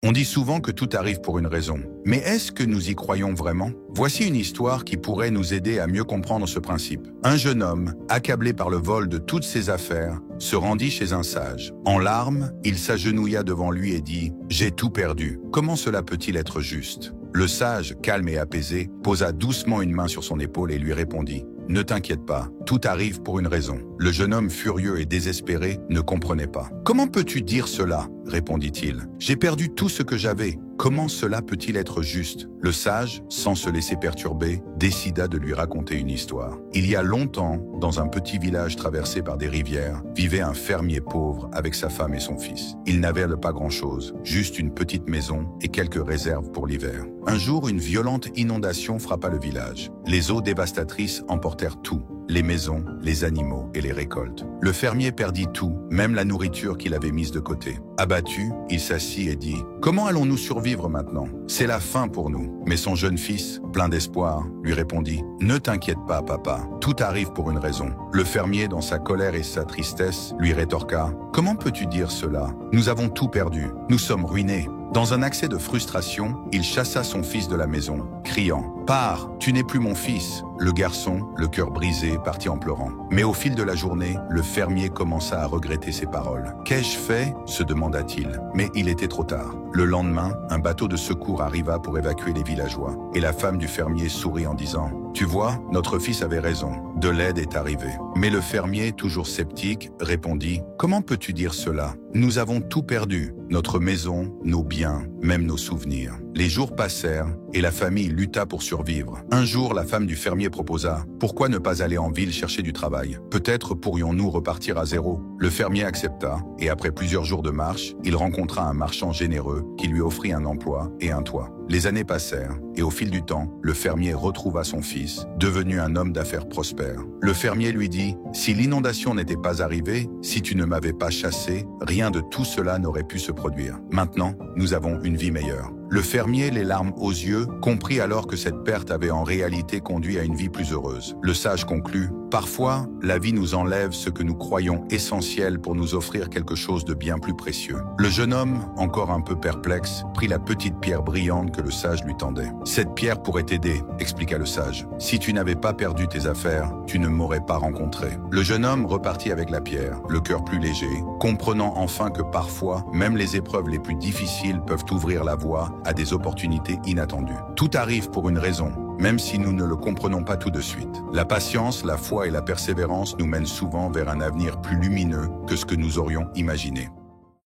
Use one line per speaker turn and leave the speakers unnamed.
On dit souvent que tout arrive pour une raison. Mais est-ce que nous y croyons vraiment? Voici une histoire qui pourrait nous aider à mieux comprendre ce principe. Un jeune homme, accablé par le vol de toutes ses affaires, se rendit chez un sage. En larmes, il s'agenouilla devant lui et dit « J'ai tout perdu. Comment cela peut-il être juste ?» Le sage, calme et apaisé, posa doucement une main sur son épaule et lui répondit « Ne t'inquiète pas, tout arrive pour une raison. » Le jeune homme, furieux et désespéré, ne comprenait pas. « Comment peux-tu dire cela ?» répondit-il. « J'ai perdu tout ce que j'avais. Comment cela peut-il être juste ?» Le sage, sans se laisser perturber, décida de lui raconter une histoire. Il y a longtemps, dans un petit village traversé par des rivières, vivait un fermier pauvre avec sa femme et son fils. Ils n'avaient pas grand-chose, juste une petite maison et quelques réserves pour l'hiver. Un jour, une violente inondation frappa le village. Les eaux dévastatrices emportèrent tout. Les maisons, les animaux et les récoltes. Le fermier perdit tout, même la nourriture qu'il avait mise de côté. Abattu, il s'assit et dit « Comment allons-nous survivre maintenant? C'est la fin pour nous. » Mais son jeune fils, plein d'espoir, lui répondit « Ne t'inquiète pas, papa, tout arrive pour une raison. » Le fermier, dans sa colère et sa tristesse, lui rétorqua « Comment peux-tu dire cela? Nous avons tout perdu. Nous sommes ruinés. » Dans un accès de frustration, il chassa son fils de la maison, criant « Pars, tu n'es plus mon fils !» Le garçon, le cœur brisé, partit en pleurant. Mais au fil de la journée, le fermier commença à regretter ses paroles. « Qu'ai-je fait ?» se demanda-t-il. Mais il était trop tard. Le lendemain, un bateau de secours arriva pour évacuer les villageois. Et la femme du fermier sourit en disant « Tu vois, notre fils avait raison. De l'aide est arrivée. » Mais le fermier, toujours sceptique, répondit « Comment peux-tu dire cela? Nous avons tout perdu. Notre maison, nos biens, même nos souvenirs. » Les jours passèrent et la famille lutta pour survivre. Un jour, la femme du fermier proposa « Pourquoi ne pas aller en ville chercher du travail? Peut-être pourrions-nous repartir à zéro. » Le fermier accepta et après plusieurs jours de marche, il rencontra un marchand généreux qui lui offrit un emploi et un toit. Les années passèrent et au fil du temps, le fermier retrouva son fils, devenu un homme d'affaires prospère. Le fermier lui dit « Si l'inondation n'était pas arrivée, si tu ne m'avais pas chassé, rien de tout cela n'aurait pu se produire. Maintenant, nous avons une vie meilleure. » Le fermier, les larmes aux yeux, comprit alors que cette perte avait en réalité conduit à une vie plus heureuse. Le sage conclut « Parfois, la vie nous enlève ce que nous croyons essentiel pour nous offrir quelque chose de bien plus précieux. » Le jeune homme, encore un peu perplexe, prit la petite pierre brillante que le sage lui tendait. « Cette pierre pourrait t'aider, » expliqua le sage. « Si tu n'avais pas perdu tes affaires, tu ne m'aurais pas rencontré. » Le jeune homme repartit avec la pierre, le cœur plus léger, comprenant enfin que parfois, même les épreuves les plus difficiles peuvent ouvrir la voie à des opportunités inattendues. Tout arrive pour une raison, même si nous ne le comprenons pas tout de suite. La patience, la foi et la persévérance nous mènent souvent vers un avenir plus lumineux que ce que nous aurions imaginé.